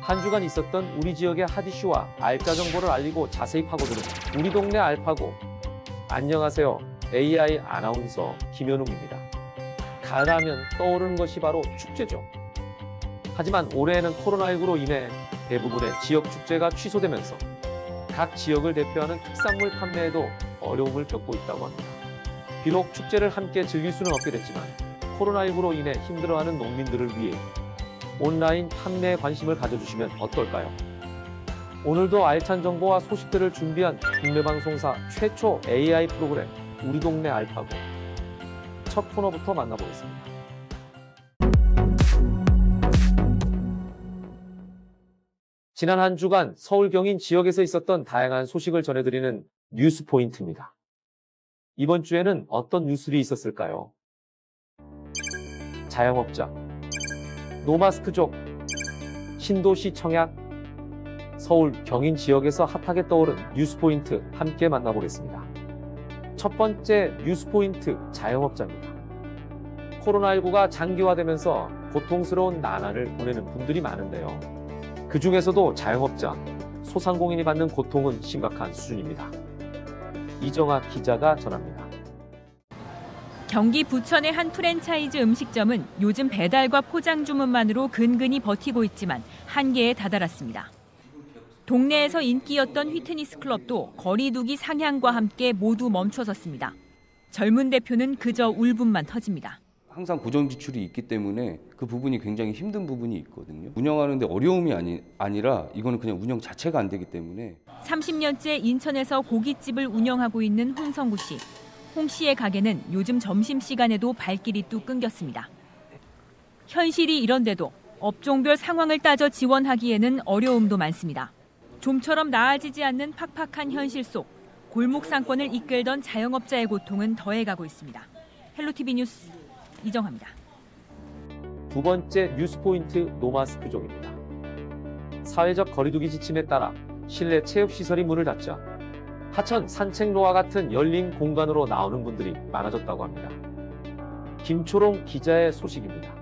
한 주간 있었던 우리 지역의 핫 이슈와 알짜 정보를 알리고 자세히 파고드는 우리 동네 알파고. 안녕하세요. AI 아나운서 김현웅입니다. 가을하면 떠오르는 것이 바로 축제죠. 하지만 올해에는 코로나19로 인해 대부분의 지역 축제가 취소되면서 각 지역을 대표하는 특산물 판매에도 어려움을 겪고 있다고 합니다. 비록 축제를 함께 즐길 수는 없게 됐지만 코로나19로 인해 힘들어하는 농민들을 위해 온라인 판매에 관심을 가져주시면 어떨까요? 오늘도 알찬 정보와 소식들을 준비한 국내 방송사 최초 AI 프로그램 우리 동네 알파고. 첫 코너부터 만나보겠습니다. 지난 한 주간 서울 경인 지역에서 있었던 다양한 소식을 전해드리는 뉴스 포인트입니다. 이번 주에는 어떤 뉴스들이 있었을까요? 자영업자, 노마스크족, 신도시 청약, 서울 경인 지역에서 핫하게 떠오른 뉴스 포인트 함께 만나보겠습니다. 첫 번째 뉴스 포인트, 자영업자입니다. 코로나19가 장기화되면서 고통스러운 나날을 보내는 분들이 많은데요. 그 중에서도 자영업자, 소상공인이 받는 고통은 심각한 수준입니다. 이정아 기자가 전합니다. 경기 부천의 한 프랜차이즈 음식점은 요즘 배달과 포장 주문만으로 근근히 버티고 있지만 한계에 다다랐습니다. 동네에서 인기였던 휘트니스 클럽도 거리 두기 상향과 함께 모두 멈춰섰습니다. 젊은 대표는 그저 울분만 터집니다. 항상 고정 지출이 있기 때문에 그 부분이 굉장히 힘든 부분이 있거든요. 운영하는데 어려움이 아니라 이거는 그냥 운영 자체가 안 되기 때문에. 30년째 인천에서 고깃집을 운영하고 있는 홍성구 씨. 홍 씨의 가게는 요즘 점심시간에도 발길이 뚝 끊겼습니다. 현실이 이런데도 업종별 상황을 따져 지원하기에는 어려움도 많습니다. 좀처럼 나아지지 않는 팍팍한 현실 속 골목 상권을 이끌던 자영업자의 고통은 더해가고 있습니다. 헬로티비 뉴스 이정아입니다. 두 번째 뉴스 포인트, 노마스크족입니다. 사회적 거리두기 지침에 따라 실내 체육시설이 문을 닫자 하천 산책로와 같은 열린 공간으로 나오는 분들이 많아졌다고 합니다. 김초롱 기자의 소식입니다.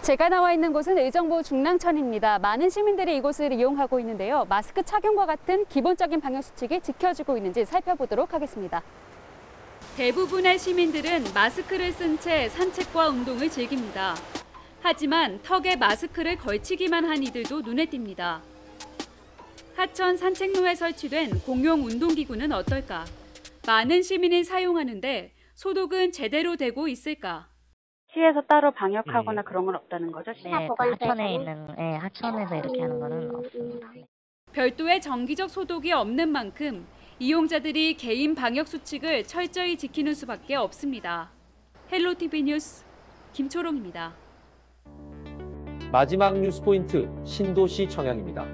제가 나와 있는 곳은 의정부 중랑천입니다. 많은 시민들이 이곳을 이용하고 있는데요. 마스크 착용과 같은 기본적인 방역수칙이 지켜지고 있는지 살펴보도록 하겠습니다. 대부분의 시민들은 마스크를 쓴 채 산책과 운동을 즐깁니다. 하지만 턱에 마스크를 걸치기만 한 이들도 눈에 띕니다. 하천 산책로에 설치된 공용 운동기구는 어떨까? 많은 시민이 사용하는데 소독은 제대로 되고 있을까? 시에서 따로 방역하거나 그런 건 없다는 거죠? 네, 하천에 있는, 하천에서 이렇게 하는 거는 없습니다. 별도의 정기적 소독이 없는 만큼 이용자들이 개인 방역 수칙을 철저히 지키는 수밖에 없습니다. 헬로티비 뉴스 김초롱입니다. 마지막 뉴스 포인트, 신도시 청약입니다.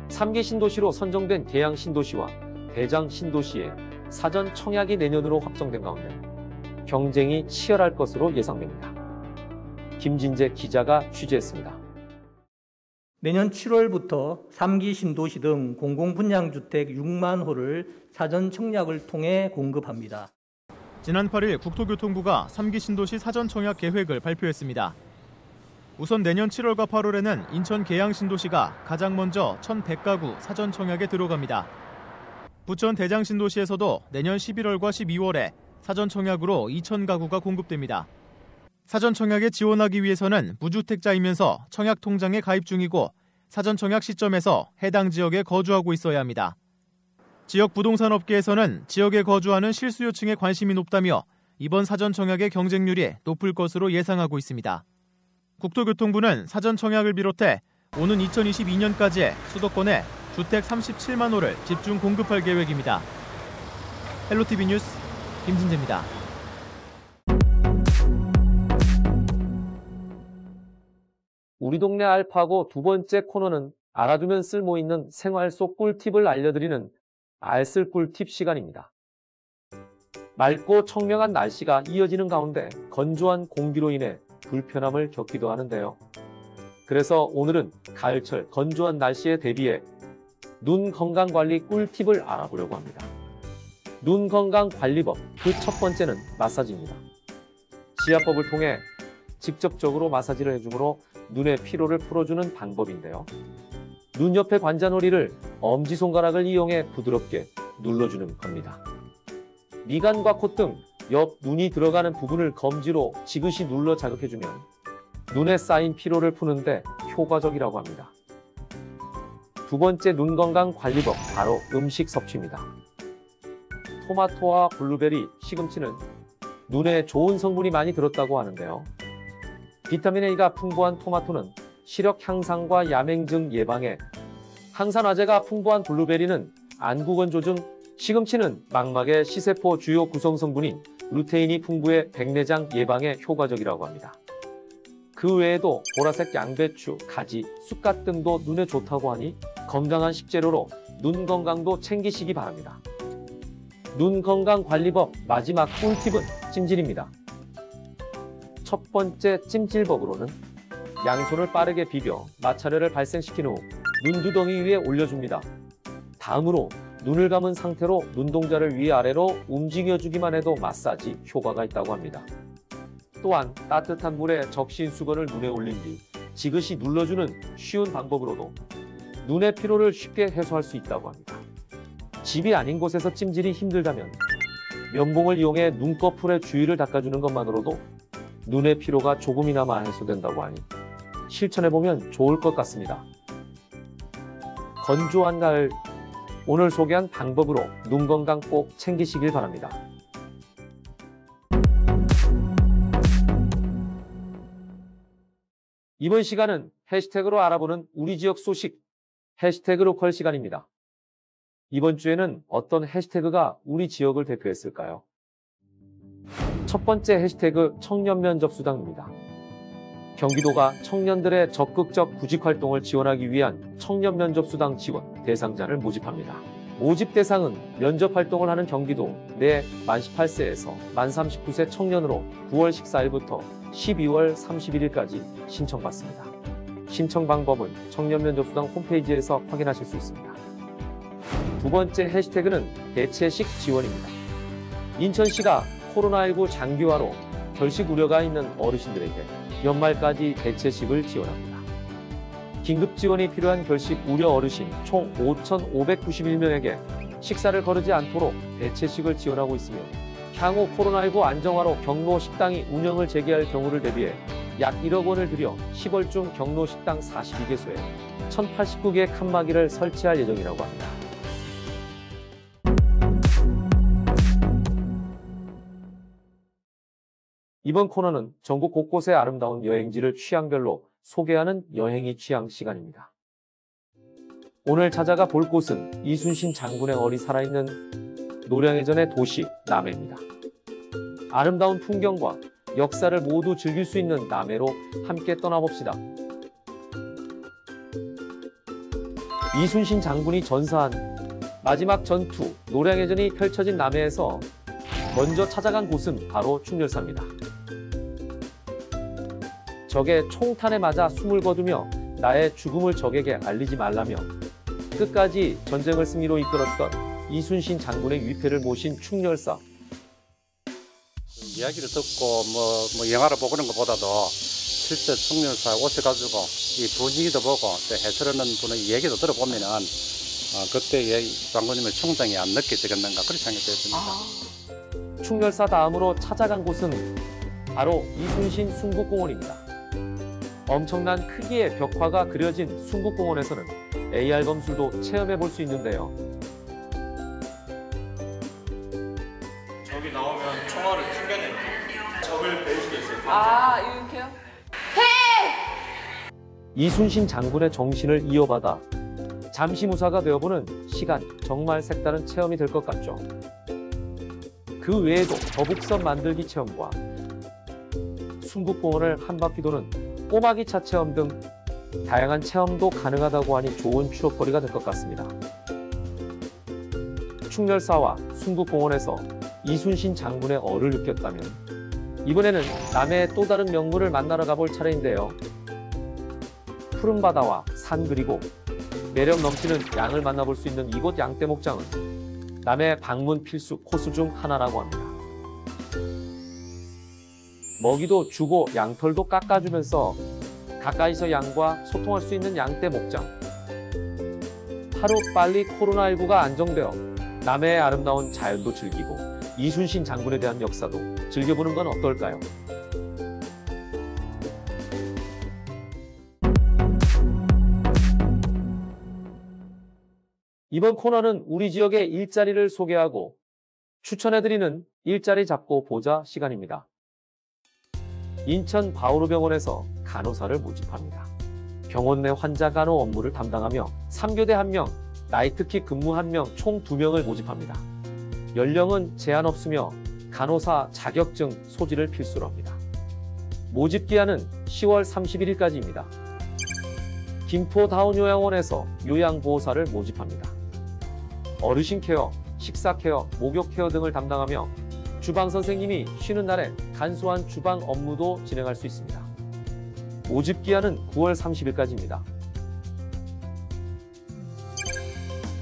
3기 신도시로 선정된 계양 신도시와 대장 신도시의 사전 청약이 내년으로 확정된 가운데 경쟁이 치열할 것으로 예상됩니다. 김진재 기자가 취재했습니다. 내년 7월부터 3기 신도시 등 공공분양주택 6만 호를 사전 청약을 통해 공급합니다. 지난 8일 국토교통부가 3기 신도시 사전 청약 계획을 발표했습니다. 우선 내년 7월과 8월에는 인천 계양 신도시가 가장 먼저 1,100가구 사전 청약에 들어갑니다. 부천 대장 신도시에서도 내년 11월과 12월에 사전 청약으로 2,000가구가 공급됩니다. 사전 청약에 지원하기 위해서는 무주택자이면서 청약 통장에 가입 중이고 사전 청약 시점에서 해당 지역에 거주하고 있어야 합니다. 지역 부동산 업계에서는 지역에 거주하는 실수요층에 관심이 높다며 이번 사전 청약의 경쟁률이 높을 것으로 예상하고 있습니다. 국토교통부는 사전 청약을 비롯해 오는 2022년까지의 수도권에 주택 37만 호를 집중 공급할 계획입니다. 헬로티비 뉴스 김진재입니다. 우리 동네 알파고 두 번째 코너는 알아두면 쓸모있는 생활 속 꿀팁을 알려드리는 알쓸 꿀팁 시간입니다. 맑고 청명한 날씨가 이어지는 가운데 건조한 공기로 인해 불편함을 겪기도 하는데요. 그래서 오늘은 가을철 건조한 날씨에 대비해 눈 건강관리 꿀팁을 알아보려고 합니다. 눈 건강 관리법, 그 첫 번째는 마사지입니다. 지압법을 통해 직접적으로 마사지를 해주므로 눈의 피로를 풀어주는 방법인데요. 눈 옆의 관자놀이를 엄지손가락을 이용해 부드럽게 눌러주는 겁니다. 미간과 콧 등 옆 눈이 들어가는 부분을 검지로 지그시 눌러 자극해주면 눈에 쌓인 피로를 푸는데 효과적이라고 합니다. 두 번째 눈 건강 관리법, 바로 음식 섭취입니다. 토마토와 블루베리, 시금치는 눈에 좋은 성분이 많이 들었다고 하는데요. 비타민 A가 풍부한 토마토는 시력 향상과 야맹증 예방에, 항산화제가 풍부한 블루베리는 안구 건조 중, 시금치는 망막의 시세포 주요 구성 성분인 루테인이 풍부해 백내장 예방에 효과적이라고 합니다. 그 외에도 보라색 양배추, 가지, 쑥갓 등도 눈에 좋다고 하니 건강한 식재료로 눈 건강도 챙기시기 바랍니다. 눈 건강 관리법 마지막 꿀팁은 찜질입니다. 첫 번째 찜질법으로는 양손을 빠르게 비벼 마찰열을 발생시킨 후 눈두덩이 위에 올려줍니다. 다음으로 눈을 감은 상태로 눈동자를 위아래로 움직여주기만 해도 마사지 효과가 있다고 합니다. 또한 따뜻한 물에 적신 수건을 눈에 올린 뒤 지그시 눌러주는 쉬운 방법으로도 눈의 피로를 쉽게 해소할 수 있다고 합니다. 집이 아닌 곳에서 찜질이 힘들다면 면봉을 이용해 눈꺼풀의 주위를 닦아주는 것만으로도 눈의 피로가 조금이나마 해소된다고 하니 실천해보면 좋을 것 같습니다. 건조한 가을, 오늘 소개한 방법으로 눈 건강 꼭 챙기시길 바랍니다. 이번 시간은 해시태그로 알아보는 우리 지역 소식, 해시태그 로컬 시간입니다. 이번 주에는 어떤 해시태그가 우리 지역을 대표했을까요? 첫 번째 해시태그 청년 면접 수당입니다. 경기도가 청년들의 적극적 구직 활동을 지원하기 위한 청년 면접 수당 지원 대상자를 모집합니다. 모집 대상은 면접 활동을 하는 경기도 내 만 18세에서 만 39세 청년으로 9월 14일부터 12월 31일까지 신청받습니다. 신청 방법은 청년 면접 수당 홈페이지에서 확인하실 수 있습니다. 두 번째 해시태그는 대체식 지원입니다. 인천시가 코로나19 장기화로 결식 우려가 있는 어르신들에게 연말까지 대체식을 지원합니다. 긴급 지원이 필요한 결식 우려 어르신 총 5,591명에게 식사를 거르지 않도록 대체식을 지원하고 있으며 향후 코로나19 안정화로 경로 식당이 운영을 재개할 경우를 대비해 약 1억 원을 들여 10월 중 경로 식당 42개소에 1,089개의 칸막이를 설치할 예정이라고 합니다. 이번 코너는 전국 곳곳의 아름다운 여행지를 취향별로 소개하는 여행이 취향 시간입니다. 오늘 찾아가 볼 곳은 이순신 장군의 얼이 살아있는 노량해전의 도시 남해입니다. 아름다운 풍경과 역사를 모두 즐길 수 있는 남해로 함께 떠나봅시다. 이순신 장군이 전사한 마지막 전투 노량해전이 펼쳐진 남해에서 먼저 찾아간 곳은 바로 충렬사입니다. 적의 총탄에 맞아 숨을 거두며 나의 죽음을 적에게 알리지 말라며 끝까지 전쟁을 승리로 이끌었던 이순신 장군의 위패를 모신 충렬사. 이야기를 듣고 뭐 영화를 보고 그런 것보다도 실제 충렬사에 오셔가지고 이 분위기도 보고 또 해설하는 분의 얘기도 들어보면은 그때의 장군님의 충정이 안 느껴지겠는가 그렇게 생각되었습니다. 충렬사 다음으로 찾아간 곳은 바로 이순신 순국공원입니다. 엄청난 크기의 벽화가 그려진 순국공원에서는 AR 검술도 체험해 볼 수 있는데요. 저기 나오면 총알을 튕겨내는 적을 뺄 수도 있어요. 이렇게요? 이순신 장군의 정신을 이어받아 잠시무사가 되어보는 시간, 정말 색다른 체험이 될 것 같죠. 그 외에도 거북선 만들기 체험과 순국공원을 한 바퀴 도는 꼬마기차 체험 등 다양한 체험도 가능하다고 하니 좋은 추억거리가 될 것 같습니다. 충렬사와 순국공원에서 이순신 장군의 얼을 느꼈다면 이번에는 남해의 또 다른 명물을 만나러 가볼 차례인데요. 푸른 바다와 산 그리고 매력 넘치는 양을 만나볼 수 있는 이곳 양떼목장은 남해 방문 필수 코스 중 하나라고 합니다. 먹이도 주고 양털도 깎아주면서 가까이서 양과 소통할 수 있는 양떼 목장. 하루 빨리 코로나19가 안정되어 남해의 아름다운 자연도 즐기고 이순신 장군에 대한 역사도 즐겨보는 건 어떨까요? 이번 코너는 우리 지역의 일자리를 소개하고 추천해드리는 일자리 잡고 보자 시간입니다. 인천 바오르병원에서 간호사를 모집합니다. 병원 내 환자 간호 업무를 담당하며 3교대 1명, 나이트키 근무 1명, 총 2명을 모집합니다. 연령은 제한 없으며 간호사 자격증 소지를 필수로 합니다. 모집 기한은 10월 31일까지입니다. 김포다운요양원에서 요양보호사를 모집합니다. 어르신 케어, 식사 케어, 목욕 케어 등을 담당하며 주방 선생님이 쉬는 날에 간소한 주방 업무도 진행할 수 있습니다. 모집 기한은 9월 30일까지입니다.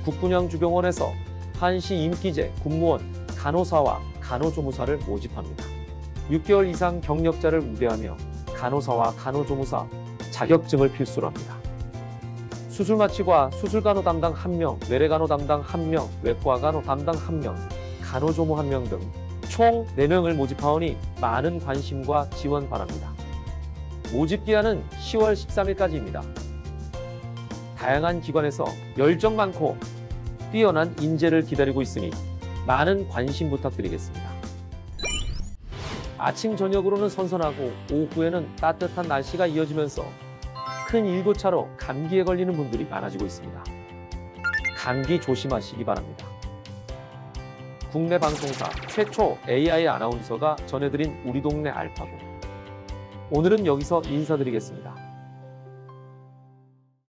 국군양주병원에서 한시 임기제 군무원, 간호사와 간호조무사를 모집합니다. 6개월 이상 경력자를 우대하며 간호사와 간호조무사 자격증을 필수로 합니다. 수술마취과 수술간호 담당 1명, 외래간호 담당 1명, 외과간호 담당 1명, 간호조무 1명 등 총 4명을 모집하오니 많은 관심과 지원 바랍니다. 모집 기한은 10월 13일까지입니다. 다양한 기관에서 열정 많고 뛰어난 인재를 기다리고 있으니 많은 관심 부탁드리겠습니다. 아침 저녁으로는 선선하고 오후에는 따뜻한 날씨가 이어지면서 큰 일교차로 감기에 걸리는 분들이 많아지고 있습니다. 감기 조심하시기 바랍니다. 국내 방송사 최초 AI 아나운서가 전해드린 우리 동네 알파고. 오늘은 여기서 인사드리겠습니다.